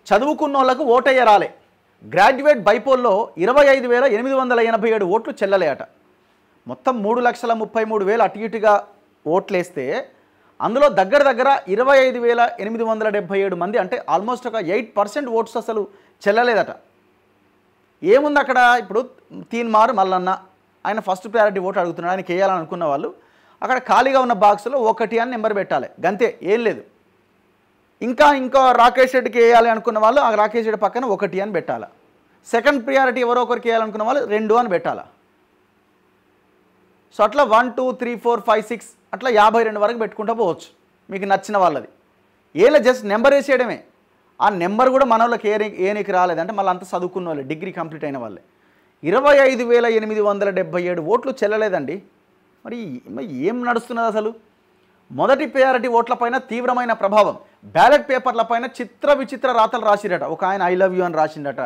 చదువుకున్న వాళ్ళకు ఓటయ్య రాలే. గ్రాడ్యుయేట్ బైపోల్లో 25,887 ఓట్లు చెల్లలేట. మొత్తం 3,33,000 అటు ఇటుగా ఓట్లేస్తే అందులో దగ్గర 25,877 మంది, అంటే ఆల్మోస్ట్ ఒక 8% ఓట్స్ అసలు చెల్లలేదట. ఏముంది అక్కడ? ఇప్పుడు తీన్మార్ మల్లన్న ఆయన ఫస్ట్ ప్రయారిటీ ఓటు అడుగుతున్నాడు, ఆయనకి వేయాలని అనుకున్న వాళ్ళు అక్కడ ఖాళీగా ఉన్న బాక్స్లో 1 అని నెంబర్ పెట్టాలి, గంతే, ఏం లేదు. ఇంకా రాకేష్ రెడ్డికి వేయాలి అనుకున్న వాళ్ళు ఆ రాకేష్ రెడ్డి పక్కన 1 అని పెట్టాలి. సెకండ్ ప్రియారిటీ ఎవరో ఒకరికి వేయాలనుకున్న వాళ్ళు 2 అని పెట్టాలి. సో అట్లా 1 2 3 4 5 6 అట్లా 52 వరకు పెట్టుకుంటూ పోవచ్చు మీకు నచ్చిన వాళ్ళది. ఏలా జస్ట్ నెంబర్ వేసేయడమే. ఆ నెంబర్ కూడా మన వాళ్ళకి ఏనికి రాలేదంటే మళ్ళీ అంత చదువుకున్న వాళ్ళే, డిగ్రీ కంప్లీట్ అయిన వాళ్ళే. 25,877 ఓట్లు చెల్లలేదండి. మరి ఏం నడుస్తున్నది అసలు? మొదటి ప్రయారిటీ ఓట్లపైన తీవ్రమైన ప్రభావం. బ్యాలెట్ పేపర్లపైన చిత్ర విచిత్ర రాతలు రాసిరట. ఒక ఆయన ఐ లవ్ యూ అని రాసిండట,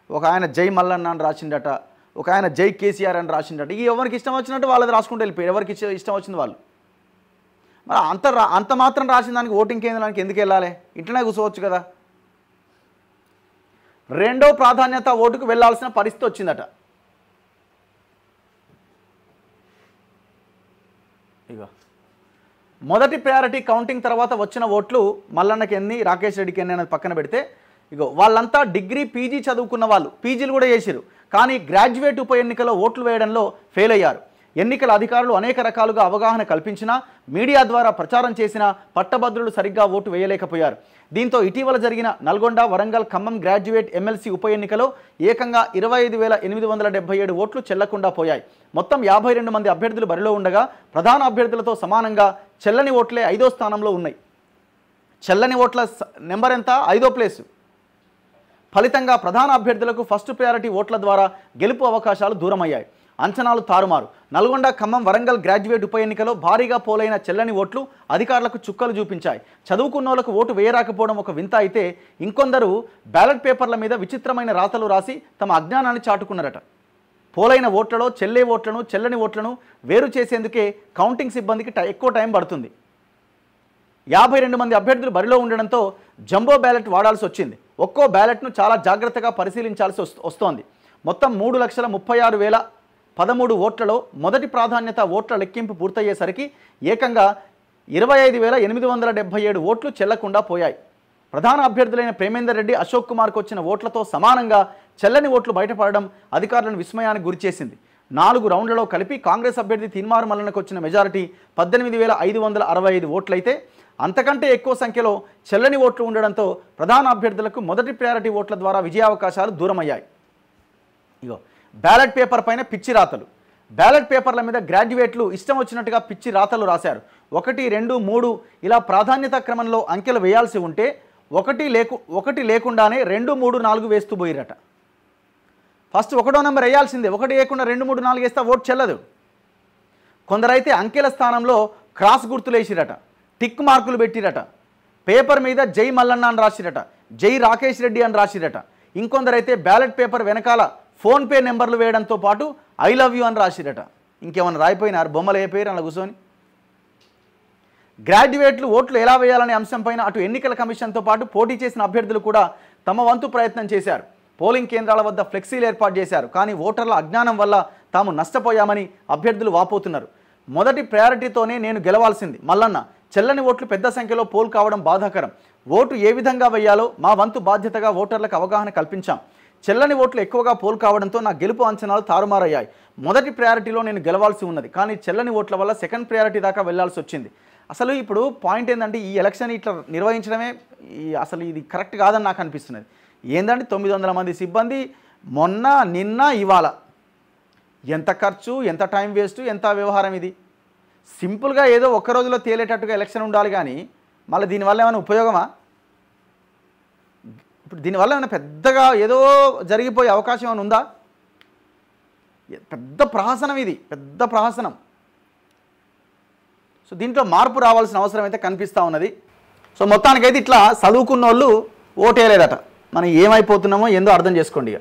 ఒక ఆయన జై మల్లన్న అని రాసిండట, ఒక ఆయన జై కేసీఆర్ అని రాసిండట. ఈ ఎవరికి ఇష్టం వచ్చినట్టు వాళ్ళది రాసుకుంటూ వెళ్ళిపోయారు, ఎవరికి ఇష్టం వచ్చింది వాళ్ళు. మరి అంత మాత్రం రాసిన దానికి ఓటింగ్ కేంద్రానికి ఎందుకు వెళ్ళాలి? ఇంట్లోనే కూర్చోవచ్చు కదా. రెండో ప్రాధాన్యత ఓటుకు వెళ్లాల్సిన పరిస్థితి వచ్చిందట. ఇగో మొదటి ప్రయారిటీ కౌంటింగ్ తర్వాత వచ్చిన ఓట్లు మల్లన్నకి ఎన్ని, రాకేష్ రెడ్డికి ఎన్ని అనేది పక్కన పెడితే, ఇగో వాళ్ళంతా డిగ్రీ పీజీ చదువుకున్న వాళ్ళు, పీజీలు కూడా చేసిరు, కానీ గ్రాడ్యుయేట్ ఉప ఎన్నికలో ఓట్లు వేయడంలో ఫెయిల్ అయ్యారు. ఎన్నికల అధికారులు అనేక రకాలుగా అవగాహన కల్పించినా, మీడియా ద్వారా ప్రచారం చేసినా పట్టభద్రులు సరిగ్గా ఓటు వేయలేకపోయారు. దీంతో ఇటీవల జరిగిన నల్గొండ, వరంగల్, ఖమ్మం గ్రాడ్యుయేట్ ఎమ్మెల్సీ ఉప ఎన్నికలో ఏకంగా 25,877 ఓట్లు చెల్లకుండా పోయాయి. మొత్తం 52 మంది అభ్యర్థులు బరిలో ఉండగా ప్రధాన అభ్యర్థులతో సమానంగా చెల్లని ఓట్లే 5వ స్థానంలో ఉన్నాయి. చెల్లని ఓట్ల నెంబర్ ఎంత? 5వ ప్లేసు. ఫలితంగా ప్రధాన అభ్యర్థులకు ఫస్ట్ ప్రయారిటీ ఓట్ల ద్వారా గెలుపు అవకాశాలు దూరమయ్యాయి. అంచనాలు తారుమారు. నల్గొండ, ఖమ్మం, వరంగల్ గ్రాడ్యుయేట్ ఉప ఎన్నికలో భారీగా పోలైన చెల్లని ఓట్లు అధికారులకు చుక్కలు చూపించాయి. చదువుకున్నోళ్లకు ఓటు వేయరాకపోవడం ఒక వింత అయితే, ఇంకొందరు బ్యాలెట్ పేపర్ల మీద విచిత్రమైన రాతలు రాసి తమ అజ్ఞానాన్ని చాటుకున్నారట. పోలైన ఓట్లలో చెల్లే ఓట్లను, చెల్లని ఓట్లను వేరు చేసేందుకే కౌంటింగ్ సిబ్బందికి ఎక్కువ టైం పడుతుంది. 52 మంది అభ్యర్థులు బరిలో ఉండడంతో జంబో బ్యాలెట్ వాడాల్సి వచ్చింది. ఒక్కో బ్యాలెట్ను చాలా జాగ్రత్తగా పరిశీలించాల్సి వస్తోంది. మొత్తం 3,36,013 ఓట్లలో మొదటి ప్రాధాన్యత ఓట్ల లెక్కింపు పూర్తయ్యేసరికి ఏకంగా 25,877 ఓట్లు చెల్లకుండా పోయాయి. ప్రధాన అభ్యర్థులైన ప్రేమేందర్ రెడ్డి, అశోక్ కుమార్కు వచ్చిన ఓట్లతో సమానంగా చెల్లని ఓట్లు బయటపడడం అధికారులను విస్మయానికి గురిచేసింది. 4 రౌండ్లలో కలిపి కాంగ్రెస్ అభ్యర్థి తీన్మార్ మల్లన్నకు వచ్చిన మెజారిటీ 18,565 ఓట్లయితే అంతకంటే ఎక్కువ సంఖ్యలో చెల్లని ఓట్లు ఉండడంతో ప్రధాన అభ్యర్థులకు మొదటి ప్రయారిటీ ఓట్ల ద్వారా విజయావకాశాలు దూరమయ్యాయి. ఇగో బ్యాలెట్ పేపర్ పైన పిచ్చి రాతలు. బ్యాలెట్ పేపర్ల మీద గ్రాడ్యుయేట్లు ఇష్టం వచ్చినట్టుగా పిచ్చి రాతలు రాశారు. 1, 2, 3 ఇలా ప్రాధాన్యత క్రమంలో అంకెలు వేయాల్సి ఉంటే ఒకటి లేకుండానే 2, 3, 4 వేస్తూ పోయిరట. ఫస్ట్ 1వ నెంబర్ వేయాల్సిందే, 1 వేయకుండా 2, 3, 4 వేస్తే ఓటు చెల్లదు. కొందరైతే అంకెల స్థానంలో క్రాస్ గుర్తులు వేసిరట, టిక్ మార్కులు పెట్టిరట. పేపర్ మీద జై మల్లన్న అని రాసిరట, జై రాకేష్ రెడ్డి అని రాసిరట. ఇంకొందరైతే బ్యాలెట్ పేపర్ వెనకాల ఫోన్పే నెంబర్లు వేయడంతో పాటు ఐ లవ్ యూ అని రాసిరట. ఇంకేమన్నా రాయిపోయినారు, బొమ్మలు అయిపోయారు అలా కూర్చొని. గ్రాడ్యుయేట్లు ఓట్లు ఎలా వేయాలనే అంశంపైన అటు ఎన్నికల కమిషన్తో పాటు పోటీ చేసిన అభ్యర్థులు కూడా తమ వంతు ప్రయత్నం చేశారు. పోలింగ్ కేంద్రాల వద్ద ఫ్లెక్సీలు ఏర్పాటు చేశారు. కానీ ఓటర్ల అజ్ఞానం వల్ల తాము నష్టపోయామని అభ్యర్థులు వాపోతున్నారు. మొదటి ప్రయారిటీతోనే నేను గెలవాల్సింది మల్లన్న, చెల్లని ఓట్లు పెద్ద సంఖ్యలో పోల్ కావడం బాధాకరం. ఓటు ఏ విధంగా వేయాలో మా వంతు బాధ్యతగా ఓటర్లకు అవగాహన కల్పించాం. చెల్లని ఓట్లు ఎక్కువగా పోల్ కావడంతో నా గెలుపు అంచనాలు తారుమారయ్యాయి. మొదటి ప్రయారిటీలో నేను గెలవాల్సి ఉన్నది, కానీ చెల్లని ఓట్ల వల్ల సెకండ్ ప్రయారిటీ దాకా వెళ్లాల్సి వచ్చింది. అసలు ఇప్పుడు పాయింట్ ఏంటంటే ఈ ఎలక్షన్ ఇట్లా నిర్వహించడమే అసలు ఇది కరెక్ట్ కాదని నాకు అనిపిస్తున్నది. ఏంటంటే 900 మంది సిబ్బంది మొన్న నిన్న ఇవాళ ఎంత ఖర్చు, ఎంత టైం వేస్ట్, ఎంత వ్యవహారం ఇది. సింపుల్గా ఏదో ఒక్క రోజులో తేలేటట్టుగా ఎలక్షన్ ఉండాలి, కానీ మళ్ళీ దీనివల్ల ఏమైనా ఉపయోగమా? ఇప్పుడు దీనివల్ల ఏమైనా పెద్దగా ఏదో జరిగిపోయే అవకాశం ఏమైనా ఉందా? పెద్ద ప్రహసనం ఇది, పెద్ద ప్రహసనం. సో దీంట్లో మార్పు రావాల్సిన అవసరం అయితే కనిపిస్తూ ఉన్నది. సో మొత్తానికైతే ఇట్లా చదువుకున్న వాళ్ళు ఓటేయలేదట. మనం ఏమైపోతున్నామో ఏందో అర్థం చేసుకోండి ఇక.